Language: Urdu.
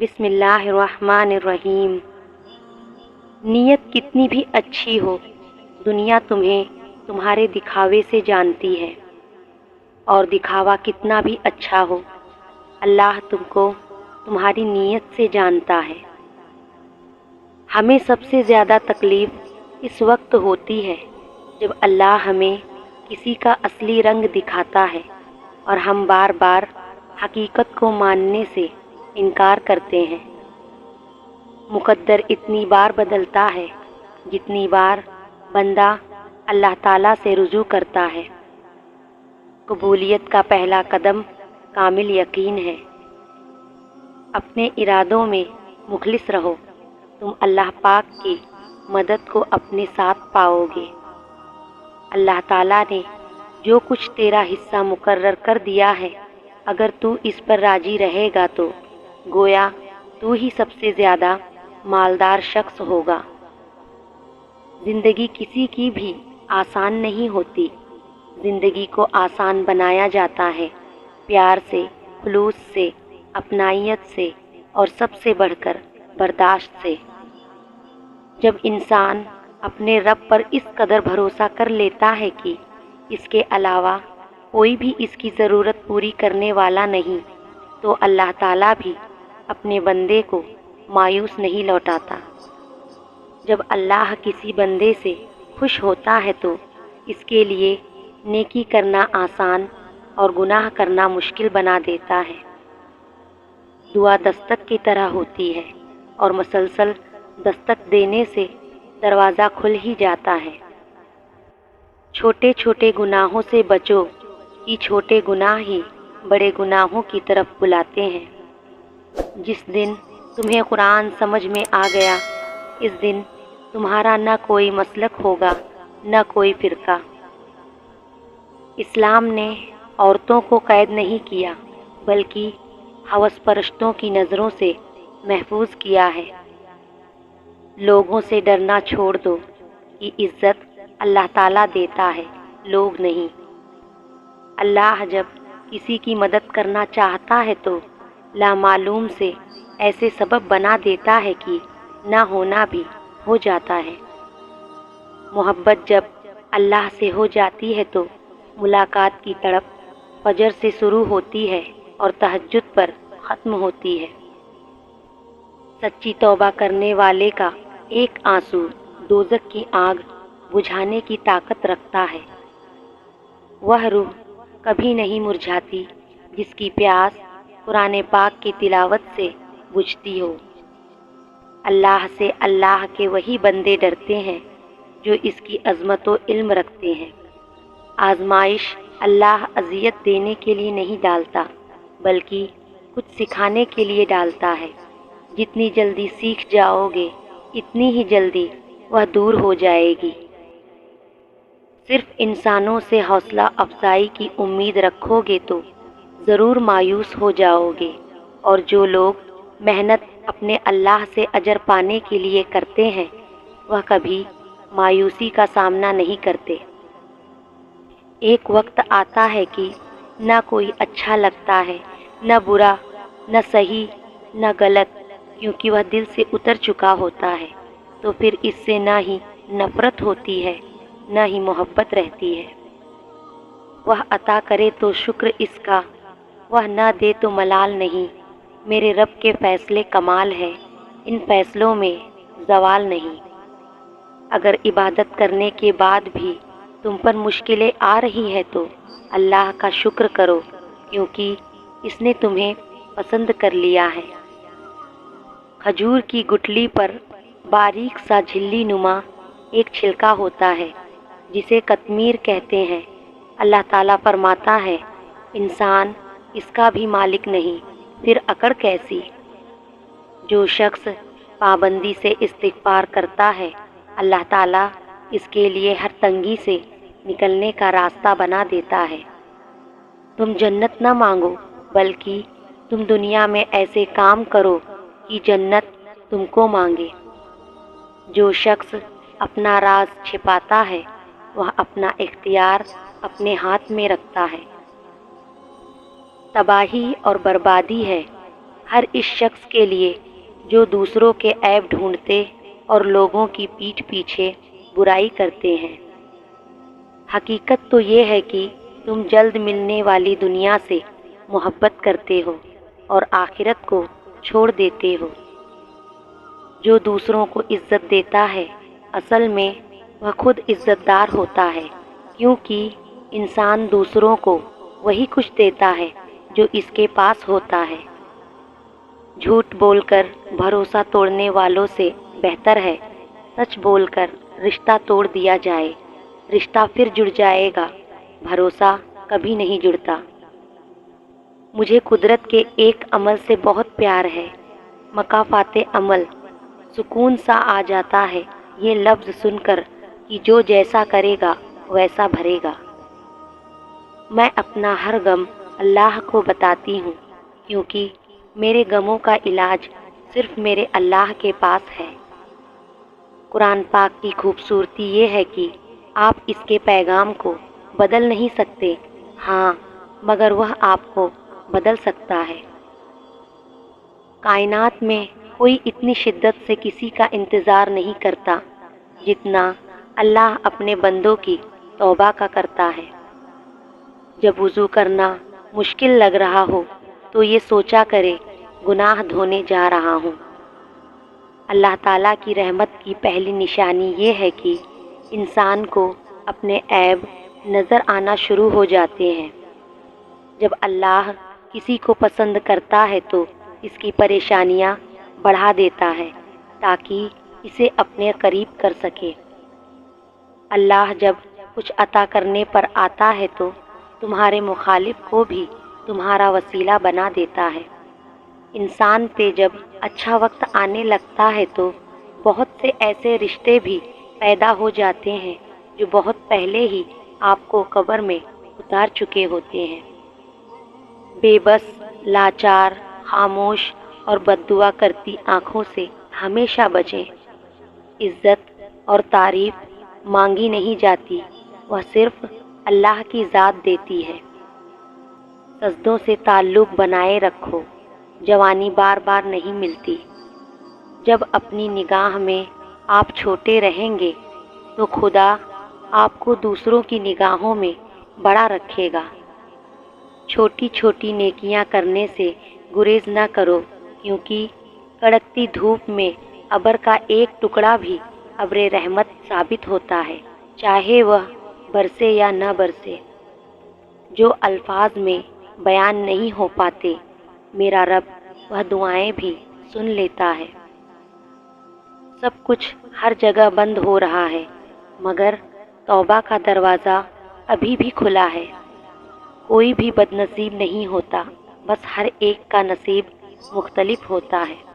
بسم اللہ الرحمن الرحیم۔ نیت کتنی بھی اچھی ہو، دنیا تمہیں تمہارے دکھاوے سے جانتی ہے، اور دکھاوا کتنا بھی اچھا ہو، اللہ تم کو تمہاری نیت سے جانتا ہے۔ ہمیں سب سے زیادہ تکلیف اس وقت ہوتی ہے جب اللہ ہمیں کسی کا اصلی رنگ دکھاتا ہے اور ہم بار بار حقیقت کو ماننے سے انکار کرتے ہیں۔ مقدر اتنی بار بدلتا ہے جتنی بار بندہ اللہ تعالیٰ سے رجوع کرتا ہے۔ قبولیت کا پہلا قدم کامل یقین ہے۔ اپنے ارادوں میں مخلص رہو، تم اللہ پاک کی مدد کو اپنے ساتھ پاؤ گے۔ اللہ تعالیٰ نے جو کچھ تیرا حصہ مقرر کر دیا ہے، اگر تو اس پر راضی رہے گا تو گویا تو ہی سب سے زیادہ مالدار شخص ہوگا۔ زندگی کسی کی بھی آسان نہیں ہوتی۔ زندگی کو آسان بنایا جاتا ہے پیار سے، خلوص سے، اپنائیت سے، اور سب سے بڑھ کر برداشت سے۔ جب انسان اپنے رب پر اس قدر بھروسہ کر لیتا ہے کہ اس کے علاوہ کوئی بھی اس کی ضرورت پوری کرنے والا نہیں، تو اللہ تعالیٰ بھی اپنے بندے کو مایوس نہیں لوٹاتا۔ جب اللہ کسی بندے سے خوش ہوتا ہے تو اس کے لیے نیکی کرنا آسان اور گناہ کرنا مشکل بنا دیتا ہے۔ دعا دستک کی طرح ہوتی ہے، اور مسلسل دستک دینے سے دروازہ کھل ہی جاتا ہے۔ چھوٹے چھوٹے گناہوں سے بچو کہ چھوٹے گناہ ہی بڑے گناہوں کی طرف بلاتے ہیں۔ جس دن تمہیں قرآن سمجھ میں آ گیا، اس دن تمہارا نہ کوئی مسلک ہوگا، نہ کوئی فرقہ۔ اسلام نے عورتوں کو قید نہیں کیا، بلکہ ہوس پرستوں کی نظروں سے محفوظ کیا ہے۔ لوگوں سے ڈرنا چھوڑ دو کہ عزت اللہ تعالیٰ دیتا ہے، لوگ نہیں۔ اللہ جب کسی کی مدد کرنا چاہتا ہے تو لامعلوم سے ایسے سبب بنا دیتا ہے کہ نہ ہونا بھی ہو جاتا ہے۔ محبت جب اللہ سے ہو جاتی ہے تو ملاقات کی تڑپ فجر سے شروع ہوتی ہے اور تہجد پر ختم ہوتی ہے۔ سچی توبہ کرنے والے کا ایک آنسو دوزخ کی آگ بجھانے کی طاقت رکھتا ہے۔ وہ روح کبھی نہیں مرجھاتی جس کی پیاس قرآن پاک کی تلاوت سے بجھتی ہو۔ اللہ سے اللہ کے وہی بندے ڈرتے ہیں جو اس کی عظمت و علم رکھتے ہیں۔ آزمائش اللہ اذیت دینے کے لیے نہیں ڈالتا، بلکہ کچھ سکھانے کے لیے ڈالتا ہے۔ جتنی جلدی سیکھ جاؤ گے، اتنی ہی جلدی وہ دور ہو جائے گی۔ صرف انسانوں سے حوصلہ افزائی کی امید رکھو گے تو ضرور مایوس ہو جاؤ گے، اور جو لوگ محنت اپنے اللہ سے اجر پانے کے لیے کرتے ہیں، وہ کبھی مایوسی کا سامنا نہیں کرتے۔ ایک وقت آتا ہے کہ نہ کوئی اچھا لگتا ہے، نہ برا، نہ صحیح، نہ غلط، کیونکہ وہ دل سے اتر چکا ہوتا ہے، تو پھر اس سے نہ ہی نفرت ہوتی ہے، نہ ہی محبت رہتی ہے۔ وہ عطا کرے تو شکر اس کا، وہ نہ دے تو ملال نہیں۔ میرے رب کے فیصلے کمال ہے، ان فیصلوں میں زوال نہیں۔ اگر عبادت کرنے کے بعد بھی تم پر مشکلیں آ رہی ہیں تو اللہ کا شکر کرو، کیونکہ اس نے تمہیں پسند کر لیا ہے۔ کھجور کی گٹلی پر باریک سا جھلی نما ایک چھلکا ہوتا ہے جسے قطمیر کہتے ہیں۔ اللہ تعالیٰ فرماتا ہے، انسان اس کا بھی مالک نہیں، پھر اکڑ کیسی؟ جو شخص پابندی سے استغفار کرتا ہے، اللہ تعالیٰ اس کے لیے ہر تنگی سے نکلنے کا راستہ بنا دیتا ہے۔ تم جنت نہ مانگو، بلکہ تم دنیا میں ایسے کام کرو کہ جنت تم کو مانگے۔ جو شخص اپنا راز چھپاتا ہے، وہ اپنا اختیار اپنے ہاتھ میں رکھتا ہے۔ تباہی اور بربادی ہے ہر اس شخص کے لیے جو دوسروں کے عیب ڈھونڈتے اور لوگوں کی پیٹھ پیچھے برائی کرتے ہیں۔ حقیقت تو یہ ہے کہ تم جلد ملنے والی دنیا سے محبت کرتے ہو اور آخرت کو چھوڑ دیتے ہو۔ جو دوسروں کو عزت دیتا ہے اصل میں وہ خود عزت دار ہوتا ہے، کیونکہ انسان دوسروں کو وہی کچھ دیتا ہے جو اس کے پاس ہوتا ہے۔ جھوٹ بول کر بھروسہ توڑنے والوں سے بہتر ہے سچ بول کر رشتہ توڑ دیا جائے۔ رشتہ پھر جڑ جائے گا، بھروسہ کبھی نہیں جڑتا۔ مجھے قدرت کے ایک عمل سے بہت پیار ہے، مکافات عمل۔ سکون سا آ جاتا ہے یہ لفظ سن کر کہ جو جیسا کرے گا ویسا بھرے گا۔ میں اپنا ہر غم اللہ کو بتاتی ہوں، کیونکہ میرے غموں کا علاج صرف میرے اللہ کے پاس ہے۔ قرآن پاک کی خوبصورتی یہ ہے کہ آپ اس کے پیغام کو بدل نہیں سکتے، ہاں مگر وہ آپ کو بدل سکتا ہے۔ کائنات میں کوئی اتنی شدت سے کسی کا انتظار نہیں کرتا جتنا اللہ اپنے بندوں کی توبہ کا کرتا ہے۔ جب وضو کرنا مشکل لگ رہا ہو تو یہ سوچا کرے گناہ دھونے جا رہا ہوں۔ اللہ تعالیٰ کی رحمت کی پہلی نشانی یہ ہے کہ انسان کو اپنے عیب نظر آنا شروع ہو جاتے ہیں۔ جب اللہ کسی کو پسند کرتا ہے تو اس کی پریشانیاں بڑھا دیتا ہے تاکہ اسے اپنے قریب کر سکے۔ اللہ جب کچھ عطا کرنے پر آتا ہے تو تمہارے مخالف کو بھی تمہارا وسیلہ بنا دیتا ہے۔ انسان پہ جب اچھا وقت آنے لگتا ہے تو بہت سے ایسے رشتے بھی پیدا ہو جاتے ہیں جو بہت پہلے ہی آپ کو قبر میں اتار چکے ہوتے ہیں۔ بے بس، لاچار، خاموش اور بد دعا کرتی آنکھوں سے ہمیشہ بچیں۔ عزت اور تعریف مانگی نہیں جاتی، وہ صرف اللہ کی ذات دیتی ہے۔ سجدوں سے تعلق بنائے رکھو، جوانی بار بار نہیں ملتی۔ جب اپنی نگاہ میں آپ چھوٹے رہیں گے تو خدا آپ کو دوسروں کی نگاہوں میں بڑا رکھے گا۔ چھوٹی چھوٹی نیکیاں کرنے سے گریز نہ کرو، کیونکہ کڑکتی دھوپ میں ابر کا ایک ٹکڑا بھی ابر رحمت ثابت ہوتا ہے، چاہے وہ برسے یا نہ برسے۔ جو الفاظ میں بیان نہیں ہو پاتے میرا رب وہ دعائیں بھی سن لیتا ہے۔ سب کچھ ہر جگہ بند ہو رہا ہے مگر توبہ کا دروازہ ابھی بھی کھلا ہے۔ کوئی بھی بد نصیب نہیں ہوتا، بس ہر ایک کا نصیب مختلف ہوتا ہے۔